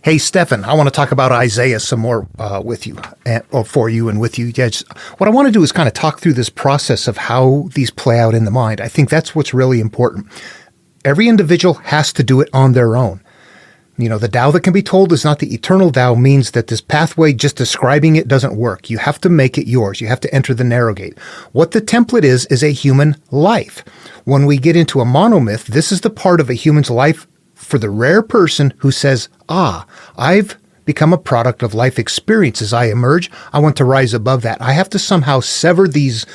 Hey, Stefan, I want to talk about Isaiah some more with you, or for you and with you. Yeah, what I want to do is kind of talk through this process of how these play out in the mind. I think that's what's really important. Every individual has to do it on their own. You know, the Tao that can be told is not the eternal Tao means that this pathway, just describing it, doesn't work. You have to make it yours. You have to enter the narrow gate. What the template is a human life. When we get into a monomyth, this is the part of a human's life for the rare person who says, I've become a product of life experiences. I emerge. I want to rise above that. I have to somehow sever these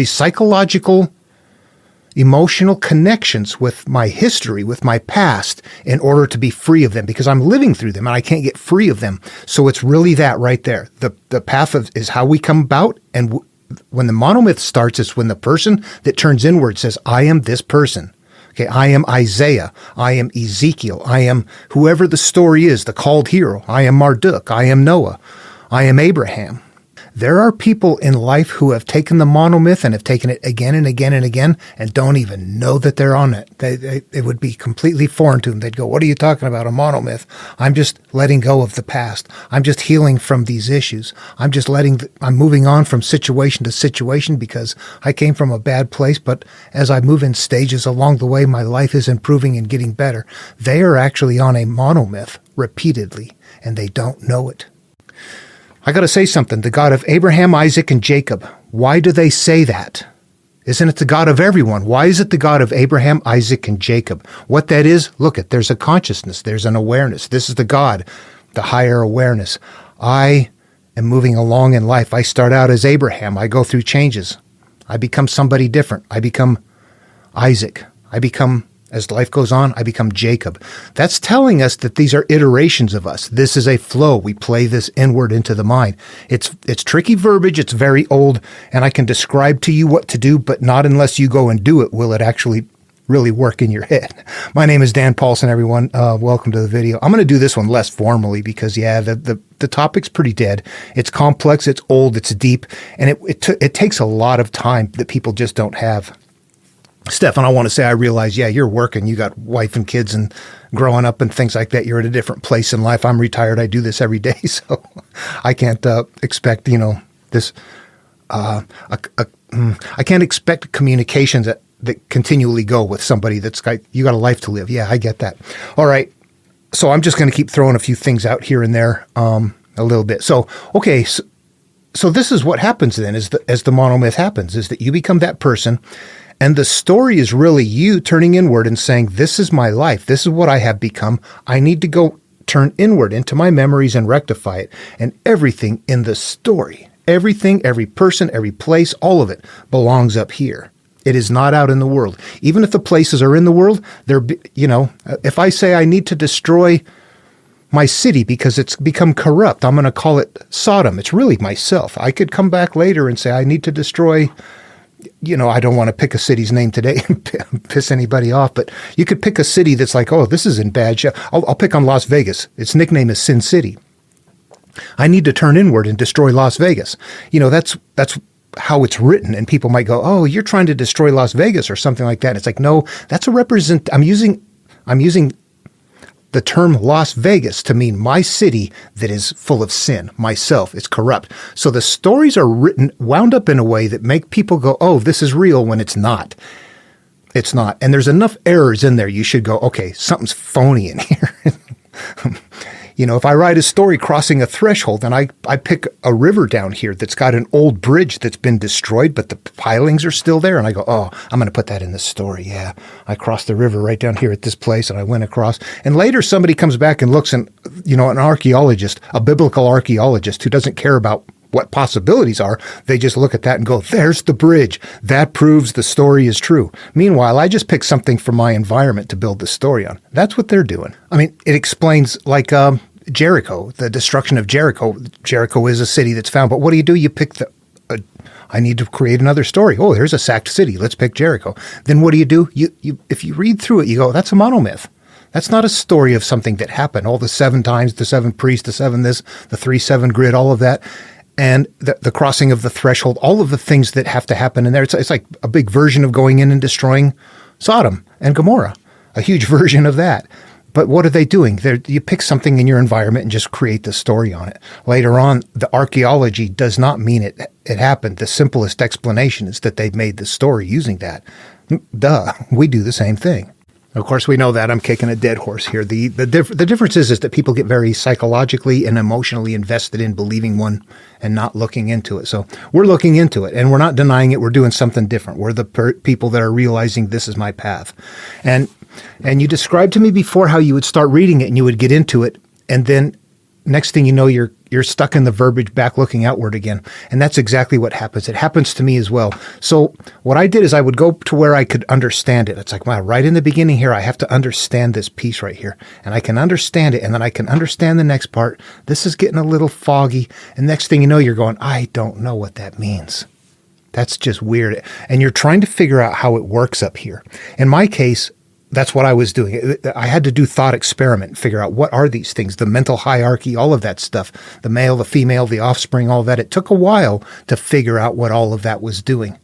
psychological, emotional connections with my history, with my past, in order to be free of them, because I'm living through them and I can't get free of them. So it's really that right there. The path is how we come about. And when the monomyth starts, it's when the person that turns inward says, I am this person. Okay, I am Isaiah. I am Ezekiel. I am whoever the story is, the called hero. I am Marduk. I am Noah. I am Abraham. There are people in life who have taken the monomyth and have taken it again and again and again and don't even know that they're on it. It would be completely foreign to them. They'd go, what are you talking about, a monomyth? I'm just letting go of the past. I'm just healing from these issues. I'm moving on from situation to situation because I came from a bad place, but as I move in stages along the way, my life is improving and getting better. They are actually on a monomyth repeatedly, and they don't know it. I got to say something. The God of Abraham, Isaac, and Jacob. Why do they say that? Isn't it the God of everyone? Why is it the God of Abraham, Isaac, and Jacob? What that is, look at, there's a consciousness. There's an awareness. This is the God, the higher awareness. I am moving along in life. I start out as Abraham. I go through changes. I become somebody different. I become Isaac. As life goes on, I become Jacob. That's telling us that these are iterations of us. This is a flow. We play this inward into the mind. It's tricky verbiage. It's very old, and I can describe to you what to do, but not unless you go and do it will it actually really work in your head. My name is Dan Paulson, everyone. Welcome to the video. I'm going to do this one less formally because, the topic's pretty dead. It's complex, it's old, it's deep, and it takes a lot of time that people just don't have. Stefan, I want to say, I realize, you're working. You got wife and kids and growing up and things like that. You're at a different place in life. I'm retired. I do this every day. So I can't expect, this. I can't expect communications that continually go with somebody you got a life to live. Yeah, I get that. All right. So I'm just going to keep throwing a few things out here and there a little bit. So, okay. So this is what happens then as the monomyth happens, is that you become that person. And the story is really you turning inward and saying, this is my life. This is what I have become. I need to go turn inward into my memories and rectify it. And everything in the story, everything, every person, every place, all of it belongs up here. It is not out in the world. Even if the places are in the world, if I say I need to destroy my city because it's become corrupt, I'm going to call it Sodom. It's really myself. I could come back later and say I need to destroy, I don't want to pick a city's name today and piss anybody off, but you could pick a city that's like, oh, this is in bad shape. I'll pick on Las Vegas. Its nickname is Sin City. I need to turn inward and destroy Las Vegas. That's how it's written, and people might go, oh, you're trying to destroy Las Vegas or something like that. It's like, no, that's I'm using the term Las Vegas to mean my city that is full of sin, myself. It's corrupt. So the stories are wound up in a way that make people go, oh, this is real, when it's not. It's not. And there's enough errors in there. You should go, okay, something's phony in here. If I write a story crossing a threshold and I pick a river down here that's got an old bridge that's been destroyed, but the pilings are still there. And I go, oh, I'm going to put that in the story. Yeah, I crossed the river right down here at this place and I went across. And later somebody comes back and looks and, an archaeologist, a biblical archaeologist who doesn't care about what possibilities are, they just look at that and go, there's the bridge. That proves the story is true. Meanwhile, I just picked something from my environment to build the story on. That's what they're doing. I mean, it explains like Jericho, the destruction of Jericho. Jericho is a city that's found, but what do? You pick I need to create another story. Oh, there's a sacked city. Let's pick Jericho. Then what do? You if you read through it, you go, that's a monomyth. That's not a story of something that happened. All the 7 times, the 7 priests, the 7 this, the 3-7 grid, all of that. And the crossing of the threshold, all of the things that have to happen in there. It's like a big version of going in and destroying Sodom and Gomorrah, a huge version of that. But what are they doing? You pick something in your environment and just create the story on it. Later on, the archaeology does not mean it happened. The simplest explanation is that they made the story using that. Duh, we do the same thing. Of course, we know that. I'm kicking a dead horse here. The difference is that people get very psychologically and emotionally invested in believing one and not looking into it. So we're looking into it, and we're not denying it. We're doing something different. We're the people that are realizing this is my path. And you described to me before how you would start reading it and you would get into it, and then next thing you know, you're stuck in the verbiage back looking outward again. And that's exactly what happens. It happens to me as well. So what I did is I would go to where I could understand it. It's like, wow, right in the beginning here, I have to understand this piece right here. And I can understand it. And then I can understand the next part. This is getting a little foggy. And next thing you know, you're going, I don't know what that means. That's just weird. And you're trying to figure out how it works up here. In my case, that's what I was doing. I had to do thought experiment, figure out what are these things, the mental hierarchy, all of that stuff, the male, the female, the offspring, all that. It took a while to figure out what all of that was doing.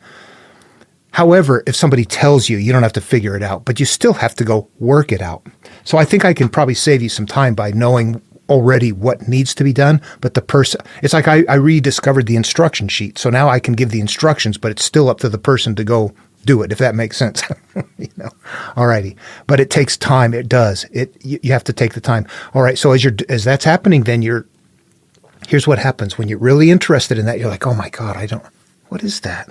However, if somebody tells you, you don't have to figure it out, but you still have to go work it out. So I think I can probably save you some time by knowing already what needs to be done, but the person, it's like I rediscovered the instruction sheet. So now I can give the instructions, but it's still up to the person to go do it, if that makes sense. Alrighty. But it takes time. It does. You have to take the time. All right. So as that's happening, then here's what happens when you're really interested in that. You're like, oh my God, what is that?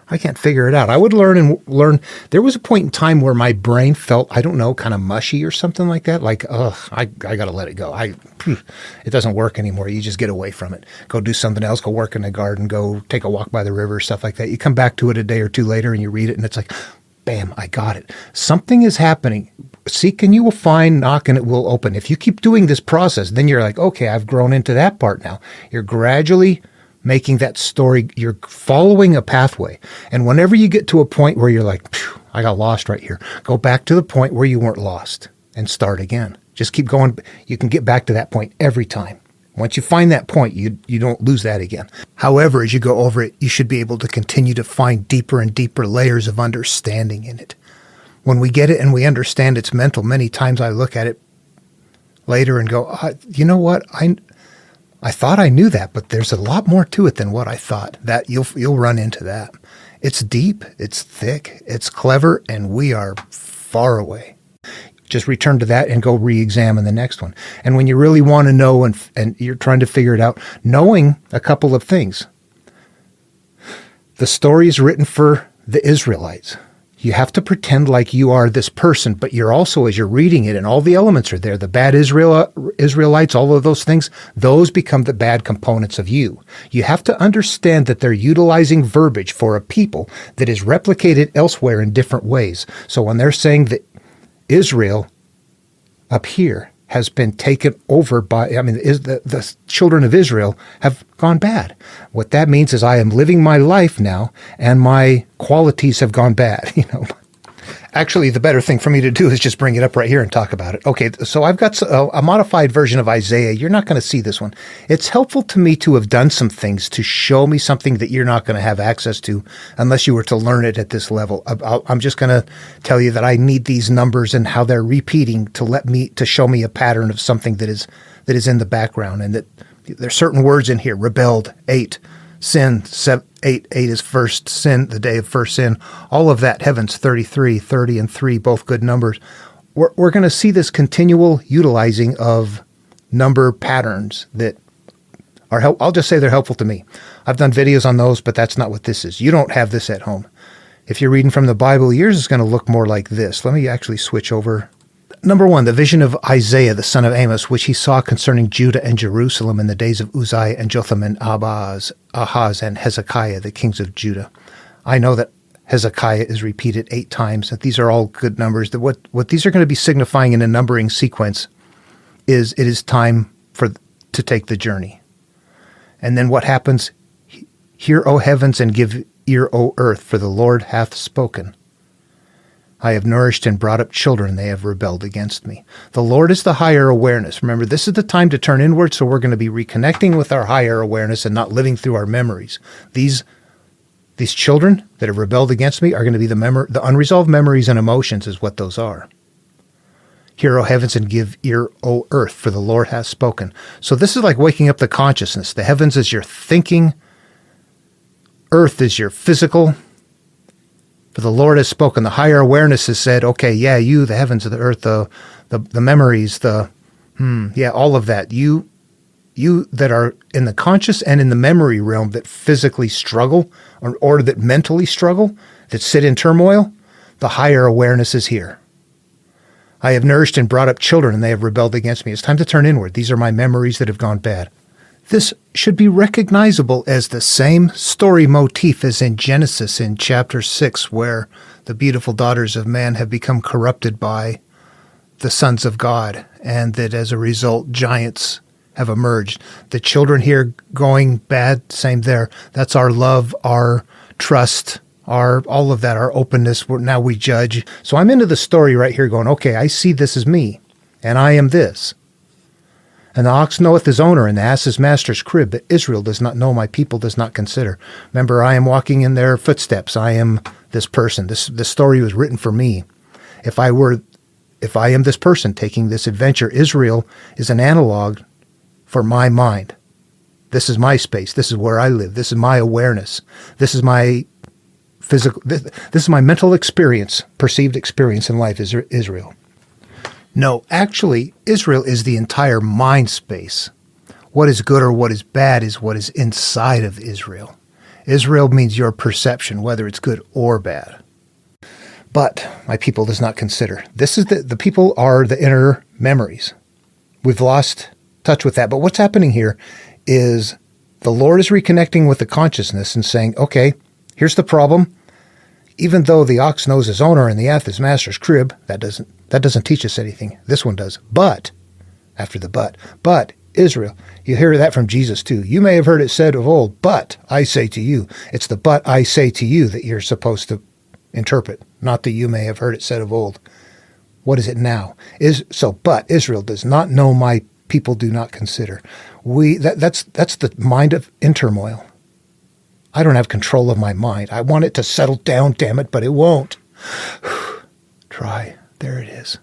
I can't figure it out. I would learn. There was a point in time where my brain felt, I don't know, kind of mushy or something like that. Like, I got to let it go. It doesn't work anymore. You just get away from it. Go do something else. Go work in the garden. Go take a walk by the river, stuff like that. You come back to it a day or two later and you read it and it's like, bam, I got it. Something is happening. Seek and you will find, knock and it will open. If you keep doing this process, then you're like, okay, I've grown into that part now. You're gradually making that story, you're following a pathway. And whenever you get to a point where you're like, I got lost right here, go back to the point where you weren't lost and start again. Just keep going. You can get back to that point every time. Once you find that point, you don't lose that again. However, as you go over it, you should be able to continue to find deeper and deeper layers of understanding in it. When we get it and we understand it's mental, many times I look at it later and go, you know what? I thought I knew that, but there's a lot more to it than what I thought. That you'll run into that. It's deep, it's thick, it's clever, and we are far away. Just return to that and go re-examine the next one. And when you really want to know and you're trying to figure it out, knowing a couple of things. The story is written for the Israelites. You have to pretend like you are this person, but you're also, as you're reading it, and all the elements are there, the bad Israelites, all of those things, those become the bad components of you. You have to understand that they're utilizing verbiage for a people that is replicated elsewhere in different ways. So when they're saying that Israel up here has been taken over by, the children of Israel have gone bad. What that means is I am living my life now and my qualities have gone bad. Actually, the better thing for me to do is just bring it up right here and talk about it. Okay, so I've got a modified version of Isaiah. You're not going to see this one. It's helpful to me to have done some things to show me something that you're not going to have access to unless you were to learn it at this level. I'm just going to tell you that I need these numbers and how they're repeating to show me a pattern of something that is in the background, and that there's certain words in here. Rebelled, 8. Sin, 7, 8 is first sin, the day of first sin. All of that, heavens, 33, 30, and 3, both good numbers. We're going to see this continual utilizing of number patterns that are I'll just say they're helpful to me. I've done videos on those, but that's not what this is. You don't have this at home. If you're reading from the Bible, yours is going to look more like this. Let me actually switch over. Number 1, the vision of Isaiah, the son of Amos, which he saw concerning Judah and Jerusalem in the days of Uzziah and Jotham and Ahaz and Hezekiah, the kings of Judah. I know that Hezekiah is repeated 8 times. That these are all good numbers. That what these are going to be signifying in a numbering sequence is it is time to take the journey. And then what happens? Hear, O heavens, and give ear, O earth, for the Lord hath spoken. I have nourished and brought up children. They have rebelled against me. The Lord is the higher awareness. Remember, this is the time to turn inward, so we're going to be reconnecting with our higher awareness and not living through our memories. These children that have rebelled against me are going to be the unresolved memories and emotions is what those are. Hear, O heavens, and give ear, O earth, for the Lord hath spoken. So this is like waking up the consciousness. The heavens is your thinking. Earth is your physical. For the Lord has spoken. The higher awareness has said, okay, yeah, you, the heavens, the earth, the memories, all of that. You that are in the conscious and in the memory realm that physically struggle or that mentally struggle, that sit in turmoil, the higher awareness is here. I have nourished and brought up children, and they have rebelled against me. It's time to turn inward. These are my memories that have gone bad. This should be recognizable as the same story motif as in Genesis in chapter 6, where the beautiful daughters of man have become corrupted by the sons of God, and that as a result, giants have emerged. The children here going bad, same there. That's our love, our trust, all of that, our openness. Now we judge. So I'm into the story right here going, okay, I see this as me, and I am this. And the ox knoweth his owner, and the ass his master's crib, but Israel does not know, my people does not consider. Remember, I am walking in their footsteps. I am this person. This story was written for me. If I am this person taking this adventure, Israel is an analog for my mind. This is my space. This is where I live. This is my awareness. This is my physical. This is my mental experience, perceived experience in life. Is Israel? No, actually, Israel is the entire mind space. What is good or what is bad is what is inside of Israel. Israel means your perception, whether it's good or bad. But my people does not consider. This is the people are the inner memories. We've lost touch with that. But what's happening here is the Lord is reconnecting with the consciousness and saying, okay, here's the problem. Even though the ox knows his owner and the ass his master's crib, that doesn't teach us anything. This one does. But, after the but, Israel, you hear that from Jesus too. You may have heard it said of old, but I say to you. It's the but I say to you that you're supposed to interpret, not that you may have heard it said of old. What is it now? But Israel does not know, my people do not consider. That's the mind in turmoil. I don't have control of my mind. I want it to settle down, damn it, but it won't. Try. There it is.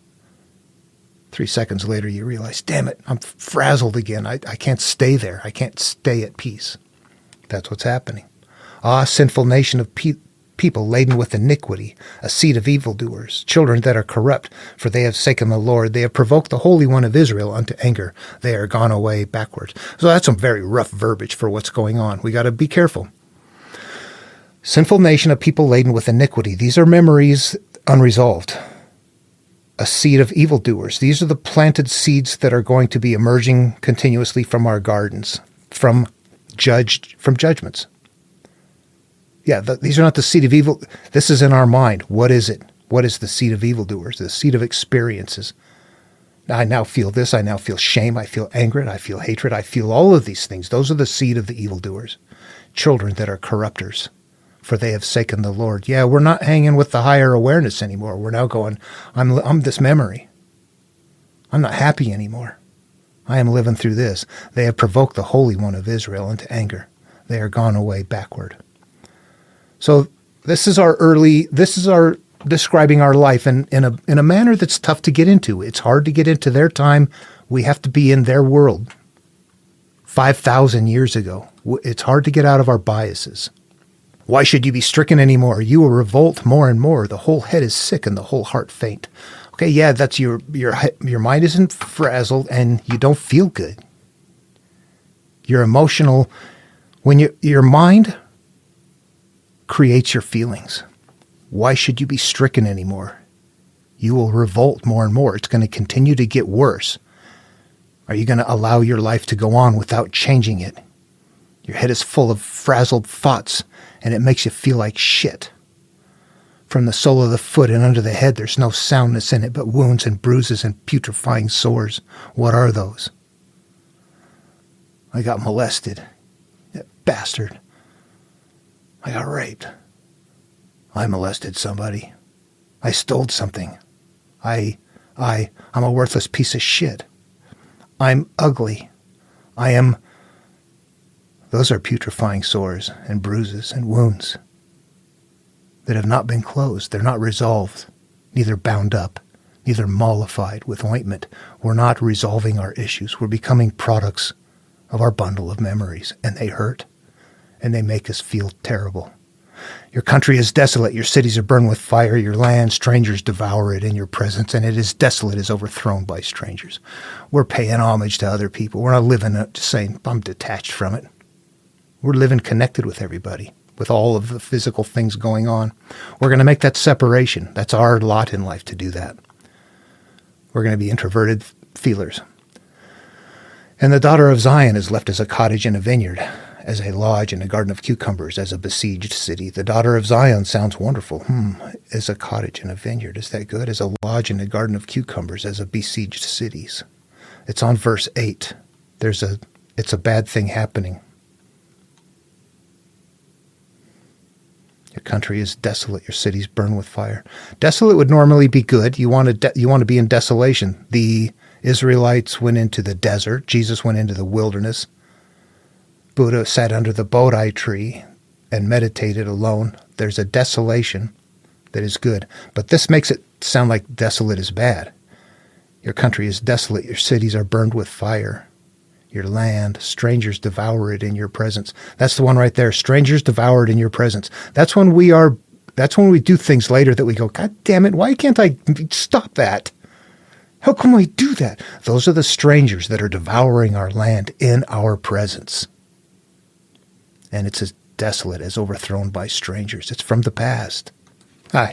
3 seconds later, you realize, damn it, I'm frazzled again. I can't stay there. I can't stay at peace. That's what's happening. Ah, sinful nation of people laden with iniquity, a seed of evildoers, children that are corrupt, for they have forsaken the Lord. They have provoked the Holy One of Israel unto anger. They are gone away backwards. So that's some very rough verbiage for what's going on. We got to be careful. Sinful nation of people laden with iniquity. These are memories unresolved. A seed of evildoers. These are the planted seeds that are going to be emerging continuously from our gardens, from judgments. Yeah, these are not the seed of evil. This is in our mind. What is it? What is the seed of evildoers? The seed of experiences. I now feel this. I now feel shame. I feel anger. I feel hatred. I feel all of these things. Those are the seed of the evildoers. Children that are corrupters, for they have forsaken the Lord. Yeah, we're not hanging with the higher awareness anymore. We're now going, I'm this memory. I'm not happy anymore. I am living through this. They have provoked the Holy One of Israel into anger. They are gone away backward. So this is our describing our life in a manner that's tough to get into. It's hard to get into their time. We have to be in their world 5,000 years ago. It's hard to get out of our biases. Why should you be stricken anymore? You will revolt more and more. The whole head is sick and the whole heart faint. Okay, yeah, that's your mind isn't frazzled and you don't feel good. You're emotional. When your mind creates your feelings. Why should you be stricken anymore? You will revolt more and more. It's going to continue to get worse. Are you going to allow your life to go on without changing it? Your head is full of frazzled thoughts, and it makes you feel like shit. From the sole of the foot and under the head, there's no soundness in it but wounds and bruises and putrefying sores. What are those? I got molested. That bastard. I got raped. I molested somebody. I stole something. I'm a worthless piece of shit. I'm ugly. Those are putrefying sores and bruises and wounds that have not been closed. They're not resolved, neither bound up, either mollified with ointment. We're not resolving our issues. We're becoming products of our bundle of memories, and they hurt, and they make us feel terrible. Your country is desolate. Your cities are burned with fire. Your land, strangers devour it in your presence, and it is desolate, is overthrown by strangers. We're paying homage to other people. We're not living just saying, I'm detached from it. We're living connected with everybody, with all of the physical things going on. We're going to make that separation. That's our lot in life to do that. We're going to be introverted feelers. And the daughter of Zion is left as a cottage in a vineyard, as a lodge in a garden of cucumbers, as a besieged city. The daughter of Zion sounds wonderful. As a cottage in a vineyard. Is that good? As a lodge in a garden of cucumbers, as a besieged cities. It's on verse 8. It's a bad thing happening. Your country is desolate. Your cities burn with fire. Desolate would normally be good. You want to be in desolation. The Israelites went into the desert. Jesus went into the wilderness. Buddha sat under the Bodhi tree and meditated alone. There's a desolation that is good. But this makes it sound like desolate is bad. Your country is desolate. Your cities are burned with fire. Your land, strangers devour it in your presence. That's the one right there. Strangers devour it in your presence. That's when we do things later that we go, God damn it, why can't I stop that? How can we do that? Those are the strangers that are devouring our land in our presence. And it's as desolate as overthrown by strangers. It's from the past.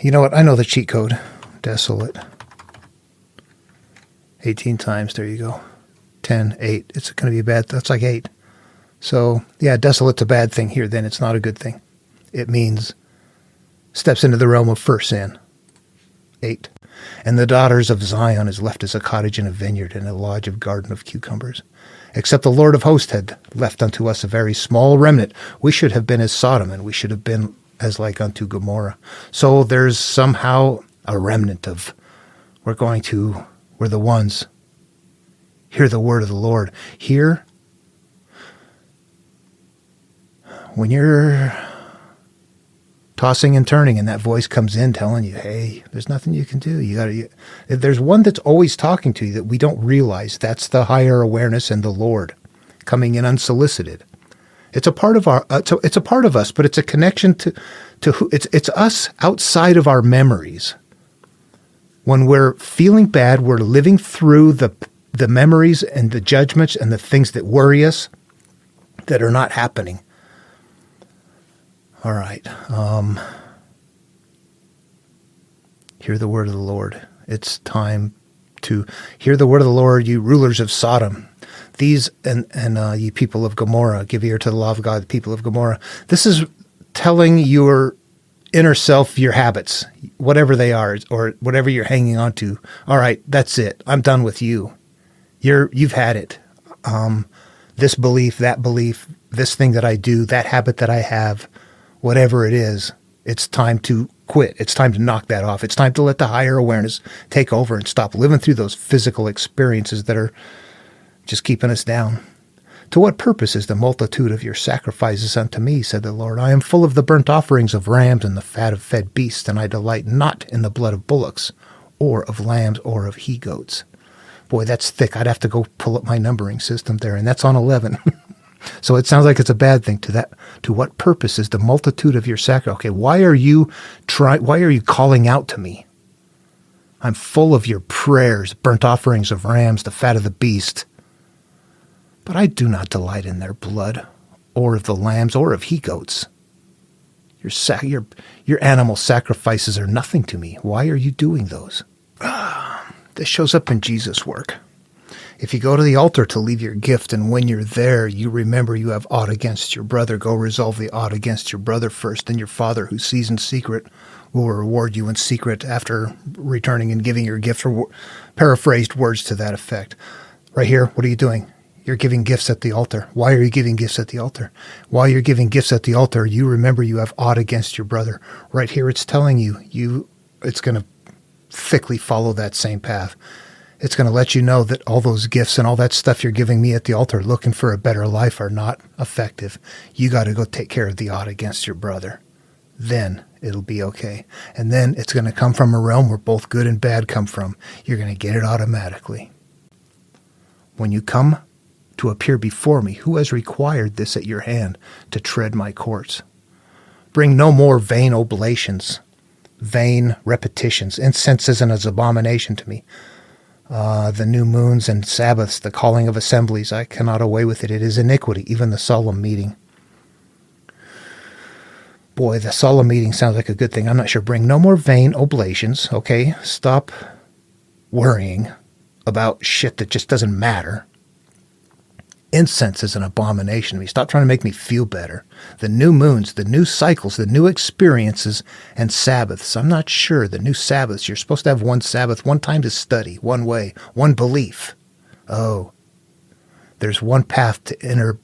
You know what? I know the cheat code. Desolate. 18 times. There you go. 10, 8. It's going to be bad. That's like 8. So, yeah, desolate's a bad thing here. Then it's not a good thing. It means steps into the realm of first sin. 8. And the daughters of Zion is left as a cottage in a vineyard and a lodge of garden of cucumbers. Except the Lord of hosts had left unto us a very small remnant. We should have been as Sodom, and we should have been as like unto Gomorrah. So there's somehow a remnant of, we're the ones. Hear the word of the Lord. Hear, when you're tossing and turning and that voice comes in telling you, hey, there's nothing you can do. There's one that's always talking to you that we don't realize. That's the higher awareness and the Lord coming in unsolicited. It's a part of it's a part of us, but it's a connection to who it's us outside of our memories. When we're feeling bad, we're living through the memories and the judgments and the things that worry us that are not happening. All right. Hear the word of the Lord. It's time to hear the word of the Lord, you rulers of Sodom. These and ye people of Gomorrah, give ear to the law of God, the people of Gomorrah. This is telling your inner self your habits, whatever they are, or whatever you're hanging on to. All right, that's it. I'm done with you. You've had it. This belief, that belief, this thing that I do, that habit that I have, whatever it is, it's time to quit. It's time to knock that off. It's time to let the higher awareness take over and stop living through those physical experiences that are just keeping us down. To what purpose is the multitude of your sacrifices unto me, said the Lord? I am full of the burnt offerings of rams and the fat of fed beasts, and I delight not in the blood of bullocks, or of lambs, or of he-goats. Boy, that's thick. I'd have to go pull up my numbering system there, and that's on 11. So it sounds like it's a bad thing. To what purpose is the multitude of your sacrifice? Okay, why are you calling out to me? I'm full of your prayers, burnt offerings of rams, the fat of the beast. But I do not delight in their blood, or of the lambs, or of he-goats. Your animal sacrifices are nothing to me. Why are you doing those? This shows up in Jesus' work. If you go to the altar to leave your gift, and when you're there, you remember you have aught against your brother, go resolve the aught against your brother first, and your Father who sees in secret will reward you in secret after returning and giving your gift, or paraphrased words to that effect. Right here, what are you doing? You're giving gifts at the altar. Why are you giving gifts at the altar? While you're giving gifts at the altar, you remember you have aught against your brother. Right here, it's telling you it's going to thickly follow that same path. It's going to let you know that all those gifts and all that stuff you're giving me at the altar looking for a better life are not effective. You got to go take care of the aught against your brother. Then It'll be okay. And then it's going to come from a realm where both good and bad come from. You're going to get it automatically. When you come to appear before me, who has required this at your hand to tread my courts? Bring no more vain oblations, vain repetitions. Incense is an abomination to me. The new moons and Sabbaths, the calling of assemblies, I cannot away with it. It is iniquity, even the solemn meeting. Boy, the solemn meeting sounds like a good thing. I'm not sure. Bring no more vain oblations, okay? Stop worrying about shit that just doesn't matter. Incense is an abomination to me. Stop trying to make me feel better. The new moons, the new cycles, the new experiences, and Sabbaths. I'm not sure. The new Sabbaths, you're supposed to have one Sabbath, one time to study, one way, one belief. Oh, there's one path to inner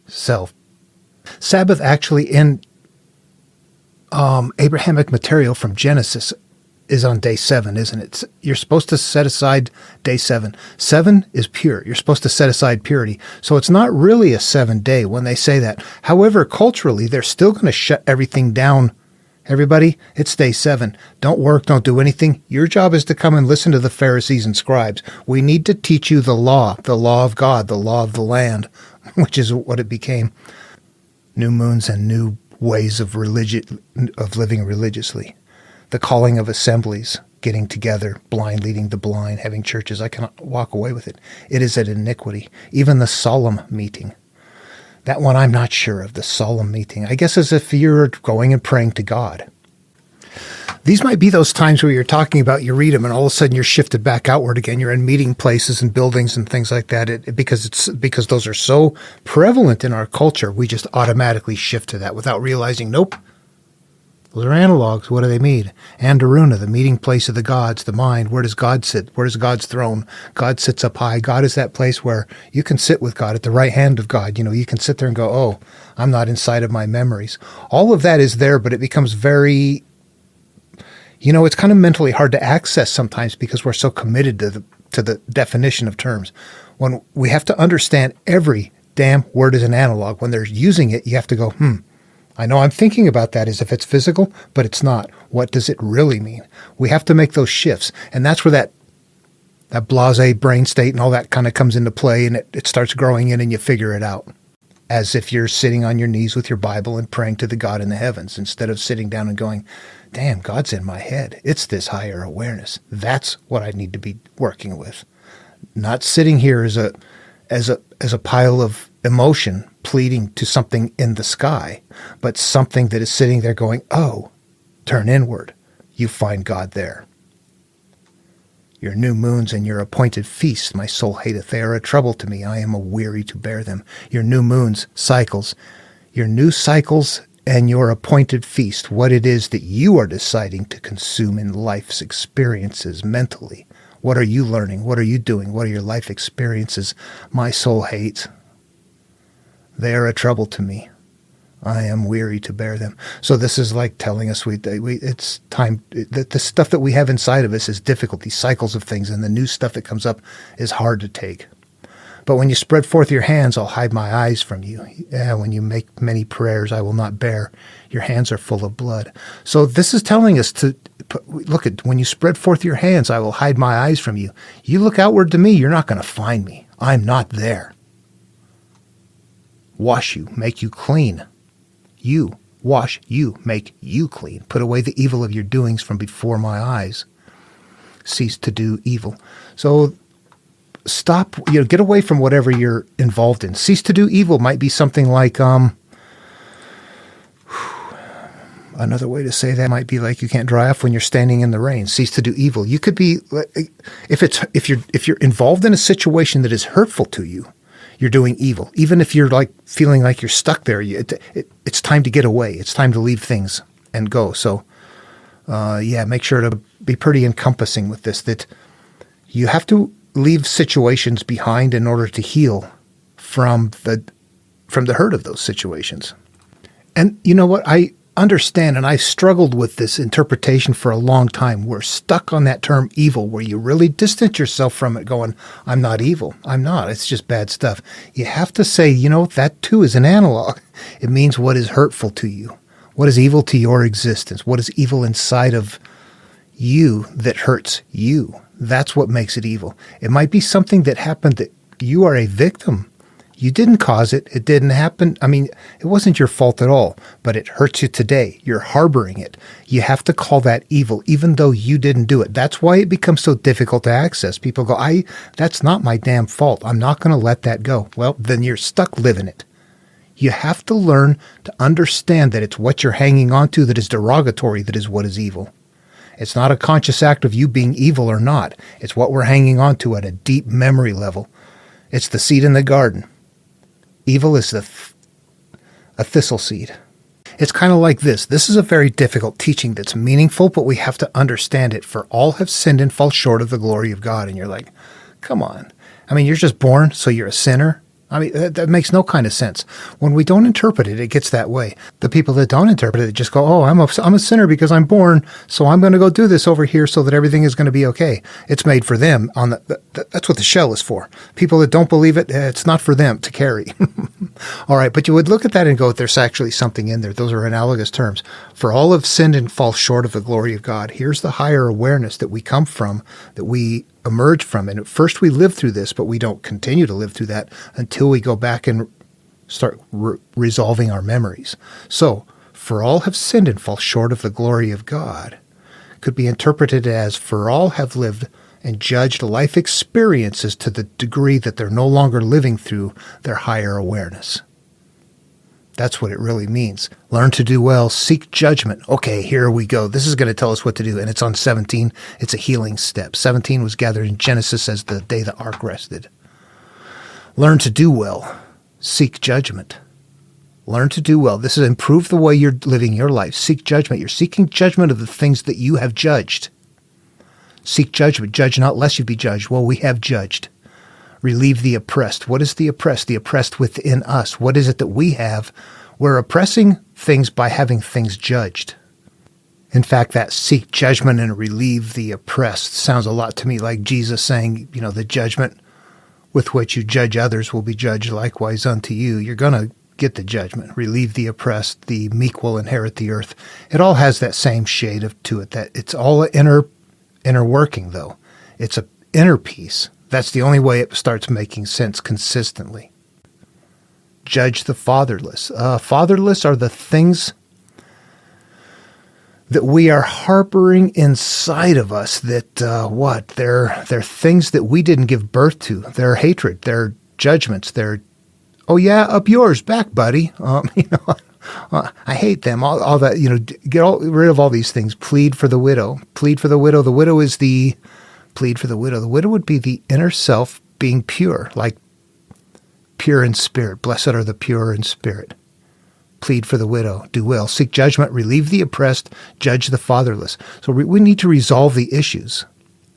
self. Sabbath actually in Abrahamic material from Genesis is on day 7, isn't it? You're supposed to set aside day 7. 7 is pure. You're supposed to set aside purity. So it's not really a 7-day when they say that. However, culturally, they're still going to shut everything down. Everybody, it's day 7. Don't work. Don't do anything. Your job is to come and listen to the Pharisees and scribes. We need to teach you the law of God, the law of the land, which is what it became. New moons and new ways of living religiously. The calling of assemblies, getting together, blind leading the blind, having churches. I cannot walk away with it. It is an iniquity. Even the solemn meeting. That one I'm not sure of, the solemn meeting. I guess as if you're going and praying to God. These might be those times where you're talking about, you read them, and all of a sudden you're shifted back outward again. You're in meeting places and buildings and things like that. Because those are so prevalent in our culture, we just automatically shift to that without realizing, nope. Those are analogs. What do they mean? Andaruna, the meeting place of the gods, the mind. Where does God sit? Where is God's throne? God sits up high. God is that place where you can sit with God at the right hand of God. You can sit there and go, oh, I'm not inside of my memories. All of that is there, but it becomes very, it's kind of mentally hard to access sometimes because we're so committed to the definition of terms. When we have to understand every damn word is an analog. When they're using it, you have to go, I know I'm thinking about that as if it's physical, but it's not. What does it really mean? We have to make those shifts. And that's where that blasé brain state and all that kind of comes into play, and it starts growing in and you figure it out. As if you're sitting on your knees with your Bible and praying to the God in the heavens instead of sitting down and going, damn, God's in my head. It's this higher awareness. That's what I need to be working with. Not sitting here as a pile of emotion pleading to something in the sky, but something that is sitting there going, oh, turn inward. You find God there. Your new moons and your appointed feasts, my soul hateth. They are a trouble to me. I am a weary to bear them. Your new moons, cycles, your new cycles and your appointed feast, what it is that you are deciding to consume in life's experiences mentally. What are you learning? What are you doing? What are your life experiences? My soul hates. They are a trouble to me. I am weary to bear them. So this is like telling us it's time. The stuff that we have inside of us is difficult, these cycles of things, and the new stuff that comes up is hard to take. But when you spread forth your hands, I'll hide my eyes from you. When you make many prayers, I will not bear. Your hands are full of blood. So this is telling us to look at, when you spread forth your hands, I will hide my eyes from you. You look outward to me, you're not going to find me. I'm not there. Wash you, make you clean. You, wash you, make you clean. Put away the evil of your doings from before my eyes. Cease to do evil. So stop, get away from whatever you're involved in. Cease to do evil might be something like, another way to say that might be like you can't dry off when you're standing in the rain. Cease to do evil. You could be, if you're involved in a situation that is hurtful to you, you're doing evil. Even if you're like feeling like you're stuck there, it's time to get away. It's time to leave things and go. So, make sure to be pretty encompassing with this, that you have to leave situations behind in order to heal from the hurt of those situations. And you know what? I understand, and I've struggled with this interpretation for a long time. We're stuck on that term evil, where you really distance yourself from it going, I'm not evil. I'm not. It's just bad stuff. You have to say, that too is an analog. It means what is hurtful to you, What is evil to your existence? What is evil inside of you that hurts you? That's what makes it evil. It might be something that happened that you are a victim. You didn't cause it. It didn't happen. I mean, it wasn't your fault at all, but it hurts you today. You're harboring it. You have to call that evil, even though you didn't do it. That's why it becomes so difficult to access. People go, that's not my damn fault. I'm not going to let that go. Well, then you're stuck living it. You have to learn to understand that it's what you're hanging on to that is derogatory, that is what is evil. It's not a conscious act of you being evil or not. It's what we're hanging on to at a deep memory level. It's the seed in the garden. Evil is a thistle seed. It's kind of like this. This is a very difficult teaching that's meaningful, but we have to understand it. For all have sinned and fall short of the glory of God. And you're like, come on. I mean, you're just born, so you're a sinner. I mean, that makes no kind of sense. When we don't interpret it, it gets that way. The people that don't interpret it just go, oh, I'm a sinner because I'm born, so I'm going to go do this over here so that everything is going to be okay. It's made for them. That's what the shell is for. People that don't believe it, it's not for them to carry. All right, but you would look at that and go, there's actually something in there. Those are analogous terms. For all have sinned and fall short of the glory of God. Here's the higher awareness that we come from, that we emerge from. And at first we live through this, but we don't continue to live through that until we go back and start resolving our memories. So, for all have sinned and fall short of the glory of God could be interpreted as for all have lived and judged life experiences to the degree that they're no longer living through their higher awareness. That's what it really means. Learn to do well, seek judgment. Okay, here we go. This is going to tell us what to do. And it's on 17. It's a healing step. 17 was gathered in Genesis as the day the ark rested. Learn to do well, seek judgment. Learn to do well. This is improve the way you're living your life. Seek judgment. You're seeking judgment of the things that you have judged. Seek judgment. Judge not lest you be judged. Well, we have judged. Relieve the oppressed. What is the oppressed? The oppressed within us. What is it that we have? We're oppressing things by having things judged. In fact, that seek judgment and relieve the oppressed sounds a lot to me like Jesus saying, the judgment with which you judge others will be judged likewise unto you. You're going to get the judgment. Relieve the oppressed. The meek will inherit the earth. It all has that same shade to it. That it's all an inner working, though. It's an inner peace. That's the only way it starts making sense consistently. Judge the fatherless. Fatherless are the things that we are harboring inside of us that, They're things that we didn't give birth to. They're hatred. They're judgments. They're, oh yeah, up yours, back, buddy. I hate them. All that, get rid of all these things. Plead for the widow. Plead for the widow. The widow is plead for the widow. The widow would be the inner self being pure, like pure in spirit. Blessed are the pure in spirit. Plead for the widow. Do well. Seek judgment. Relieve the oppressed. Judge the fatherless. So we need to resolve the issues,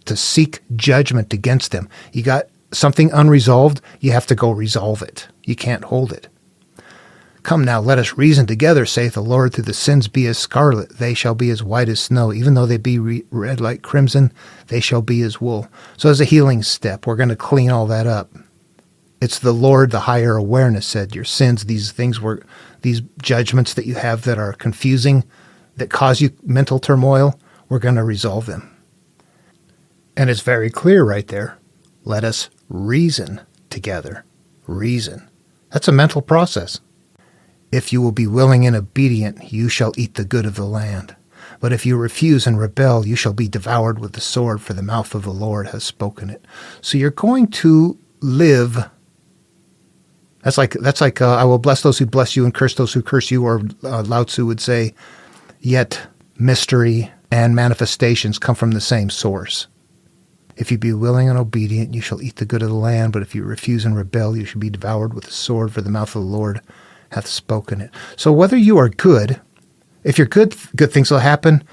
to seek judgment against them. You got something unresolved, you have to go resolve it. You can't hold it. Come now, let us reason together, saith the Lord. Through the sins be as scarlet, they shall be as white as snow. Even though they be red like crimson, they shall be as wool. So as a healing step, we're going to clean all that up. It's the Lord, the higher awareness said, your sins, these judgments that you have that are confusing, that cause you mental turmoil, we're going to resolve them. And it's very clear right there. Let us reason together. Reason. That's a mental process. If you will be willing and obedient, you shall eat the good of the land. But if you refuse and rebel, you shall be devoured with the sword, for the mouth of the Lord has spoken it. So you're going to live. That's like I will bless those who bless you and curse those who curse you, or Lao Tzu would say, yet mystery and manifestations come from the same source. If you be willing and obedient, you shall eat the good of the land. But if you refuse and rebel, you shall be devoured with the sword, for the mouth of the Lord hath spoken it. So whether you are good, if you're good things will happen.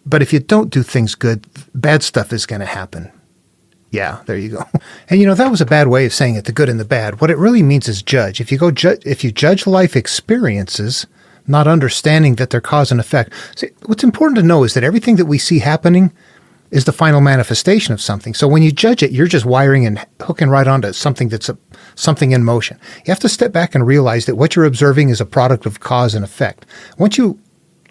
But if you don't do things good, bad stuff is going to happen. Yeah, there you go. And that was a bad way of saying it, the good and the bad. What it really means is judge. If you judge life experiences, not understanding that they're cause and effect. See, what's important to know is that everything that we see happening is the final manifestation of something. So when you judge it, you're just wiring and hooking right onto something that's something in motion. You have to step back and realize that what you're observing is a product of cause and effect. Once you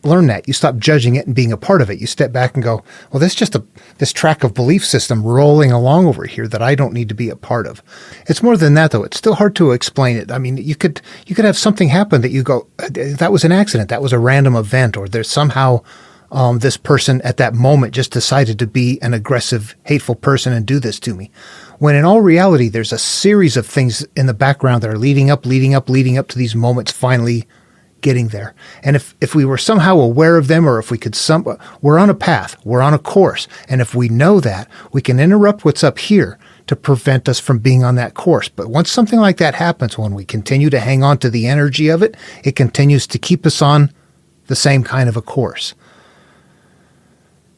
learn that. You stop judging it and being a part of it. You step back and go, well, this is just this track of belief system rolling along over here that I don't need to be a part of. It's more than that, though. It's still hard to explain it. I mean, you could have something happen that you go, that was an accident. That was a random event, or there's somehow this person at that moment just decided to be an aggressive, hateful person and do this to me. When in all reality, there's a series of things in the background that are leading up to these moments finally getting there. And if we were somehow aware of them, or if we could we're on a path, we're on a course. And if we know that, we can interrupt what's up here to prevent us from being on that course. But once something like that happens, when we continue to hang on to the energy of it, it continues to keep us on the same kind of a course.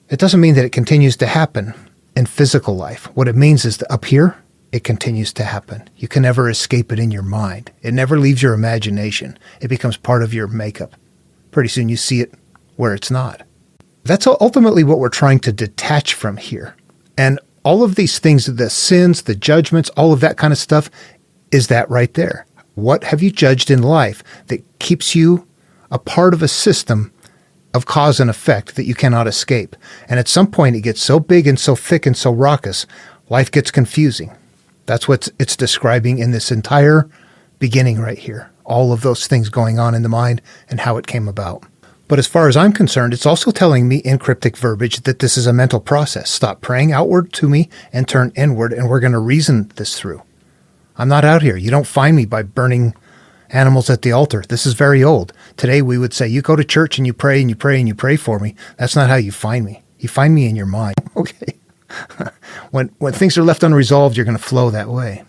It doesn't mean that it continues to happen in physical life. What it means is that up here, it continues to happen. You can never escape it in your mind. It never leaves your imagination. It becomes part of your makeup. Pretty soon you see it where it's not. That's ultimately what we're trying to detach from here. And all of these things, the sins, the judgments, all of that kind of stuff, is that right there. What have you judged in life that keeps you a part of a system of cause and effect that you cannot escape? And at some point it gets so big and so thick and so raucous, life gets confusing. That's what it's describing in this entire beginning right here. All of those things going on in the mind and how it came about. But as far as I'm concerned, it's also telling me in cryptic verbiage that this is a mental process. Stop praying outward to me and turn inward, and we're going to reason this through. I'm not out here. You don't find me by burning animals at the altar. This is very old. Today we would say, you go to church and you pray and you pray and you pray for me. That's not how you find me. You find me in your mind. Okay. When things are left unresolved, you're going to flow that way.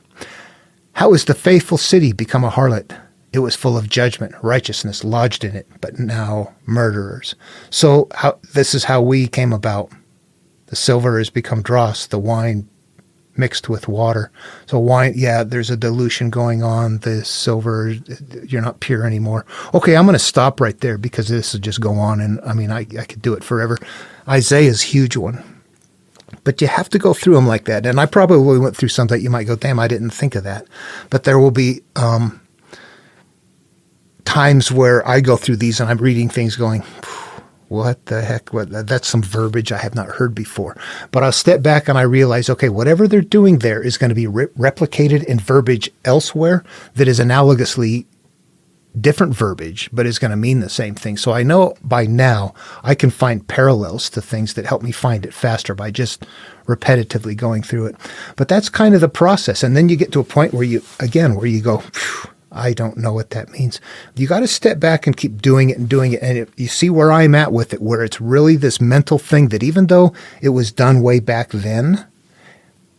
How has the faithful city become a harlot? It was full of judgment, righteousness lodged in it, but now murderers. So this is how we came about. The silver has become dross, the wine mixed with water. So wine, yeah, there's a dilution going on. The silver, you're not pure anymore. Okay, I'm going to stop right there because this will just go on. And I mean, I could do it forever. Isaiah's a huge one. But you have to go through them like that. And I probably went through some that you might go, damn, I didn't think of that. But there will be times where I go through these and I'm reading things going, what the heck? That's some verbiage I have not heard before. But I'll step back and I realize, okay, whatever they're doing there is going to be replicated in verbiage elsewhere that is analogously different verbiage, but is going to mean the same thing. So I know by now I can find parallels to things that help me find it faster by just repetitively going through it. But that's kind of the process. And then you get to a point where you go, I don't know what that means. You got to step back and keep doing it and doing it. And if you see where I'm at with it, where it's really this mental thing that even though it was done way back then,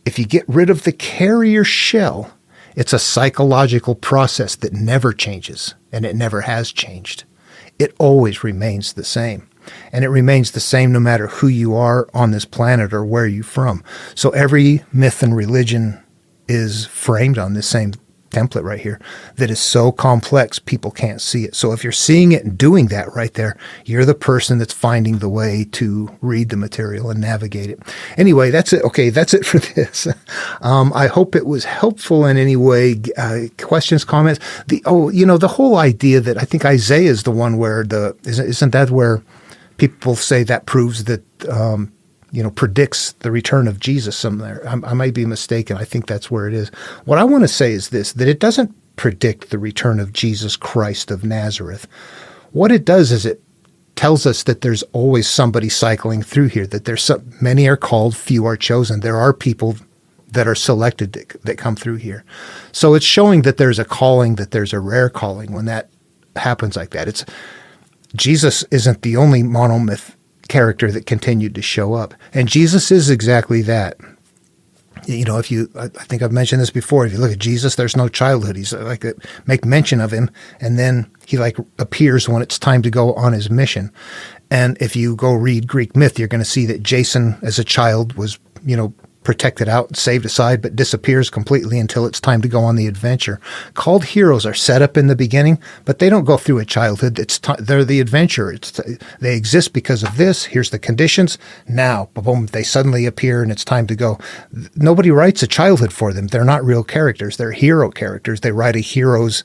if you get rid of the carrier shell, it's a psychological process that never changes, and it never has changed. It always remains the same. And it remains the same no matter who you are on this planet or where you're from. So every myth and religion is framed on this same template right here that is so complex people can't see it. So if you're seeing it and doing that right there, you're the person that's finding the way to read the material and navigate it. Anyway, that's it. Okay, that's it for this. I hope it was helpful in any way. Questions, comments? The whole idea that I think Isaiah is the one where isn't that where people say that proves that predicts the return of Jesus somewhere. I might be mistaken. I think that's where it is. What I want to say is this, that it doesn't predict the return of Jesus Christ of Nazareth. What it does is it tells us that there's always somebody cycling through here, that many are called, few are chosen. There are people that are selected that come through here. So it's showing that there's a calling, that there's a rare calling when that happens like that. Jesus isn't the only monomyth character that continued to show up. And Jesus is exactly that. I think I've mentioned this before. If you look at Jesus, there's no childhood. He's make mention of him, and then he appears when it's time to go on his mission. And if you go read Greek myth, you're going to see that Jason as a child was, protected out, saved aside, but disappears completely until it's time to go on the adventure. Called heroes are set up in the beginning, but they don't go through a childhood. They're the adventure. They exist because of this. Here's the conditions. Now, boom, they suddenly appear and it's time to go. Nobody writes a childhood for them. They're not real characters. They're hero characters. They write a hero's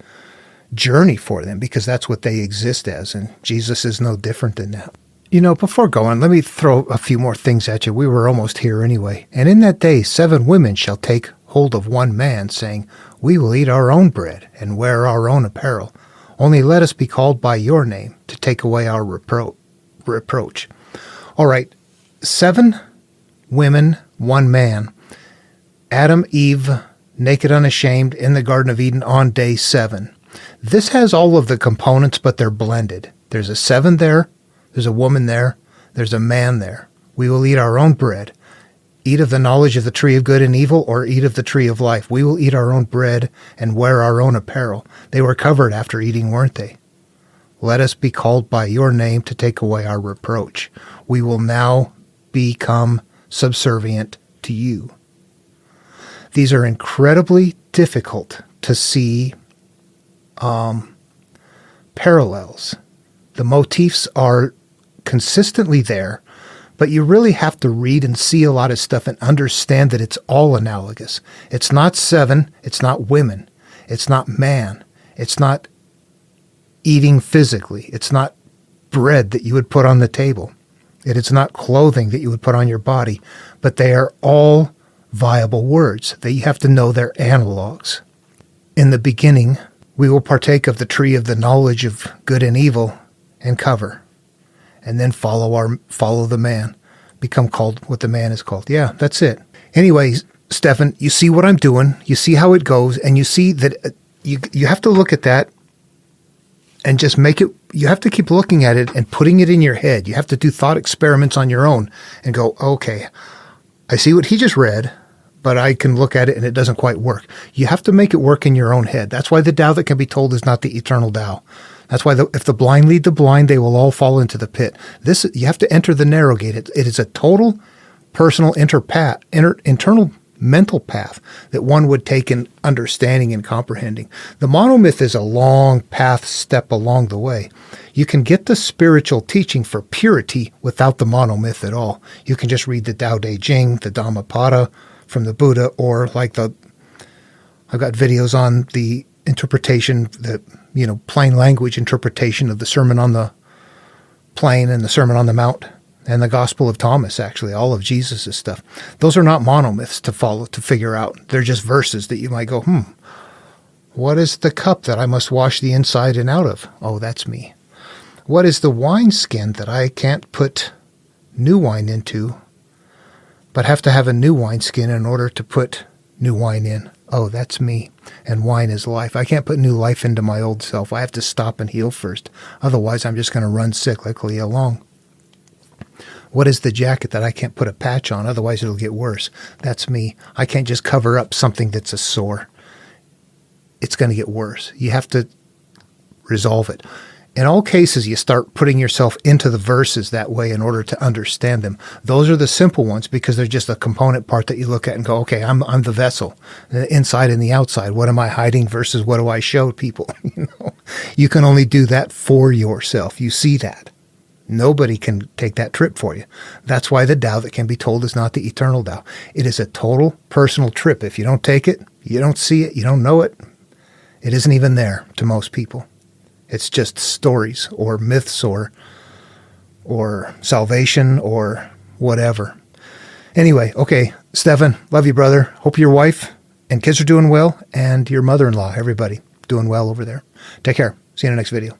journey for them because that's what they exist as. And Jesus is no different than that. Before going, let me throw a few more things at you. We were almost here anyway. And in that day, 7 women shall take hold of one man, saying, we will eat our own bread and wear our own apparel. Only let us be called by your name to take away our reproach. All right, 7 women, 1 man. Adam, Eve, naked, unashamed, in the Garden of Eden on day 7. This has all of the components, but they're blended. There's a 7 there. There's a woman there. There's a man there. We will eat our own bread. Eat of the knowledge of the tree of good and evil, or eat of the tree of life. We will eat our own bread and wear our own apparel. They were covered after eating, weren't they? Let us be called by your name to take away our reproach. We will now become subservient to you. These are incredibly difficult to see parallels. The motifs are consistently there, but you really have to read and see a lot of stuff and understand that it's all analogous. It's not 7, it's not women, it's not man, it's not eating physically, it's not bread that you would put on the table, it is not clothing that you would put on your body, but they are all viable words that you have to know their analogs. In the beginning, we will partake of the tree of the knowledge of good and evil and cover, and then follow the man, become called what the man is called. Yeah, that's it. Anyways, Stephan, you see what I'm doing, you see how it goes, and you see that you have to look at that and just make it, you have to keep looking at it and putting it in your head. You have to do thought experiments on your own and go, okay, I see what he just read, but I can look at it and it doesn't quite work. You have to make it work in your own head. That's why the Tao that can be told is not the eternal Tao. That's why if the blind lead the blind, they will all fall into the pit. You have to enter the narrow gate. It is a total personal internal mental path that one would take in understanding and comprehending. The monomyth is a long path step along the way. You can get the spiritual teaching for purity without the monomyth at all. You can just read the Tao Te Ching, the Dhammapada from the Buddha, or I've got videos on the interpretation, the plain language interpretation of the Sermon on the Plain and the Sermon on the Mount and the Gospel of Thomas, actually, all of Jesus' stuff. Those are not monomyths to figure out. They're just verses that you might go, what is the cup that I must wash the inside and out of? Oh, that's me. What is the wineskin that I can't put new wine into, but have to have a new wineskin in order to put new wine in? Oh, that's me. And wine is life. I can't put new life into my old self. I have to stop and heal first. Otherwise, I'm just going to run cyclically along. What is the jacket that I can't put a patch on? Otherwise, it'll get worse. That's me. I can't just cover up something that's a sore. It's going to get worse. You have to resolve it. In all cases, you start putting yourself into the verses that way in order to understand them. Those are the simple ones because they're just a component part that you look at and go, okay, I'm the vessel, the inside and the outside. What am I hiding versus what do I show people? You can only do that for yourself. You see that. Nobody can take that trip for you. That's why the Tao that can be told is not the eternal Tao. It is a total personal trip. If you don't take it, you don't see it, you don't know it, it isn't even there to most people. It's just stories or myths or salvation or whatever. Anyway, okay, Stephan, love you, brother. Hope your wife and kids are doing well, and your mother-in-law, everybody, doing well over there. Take care. See you in the next video.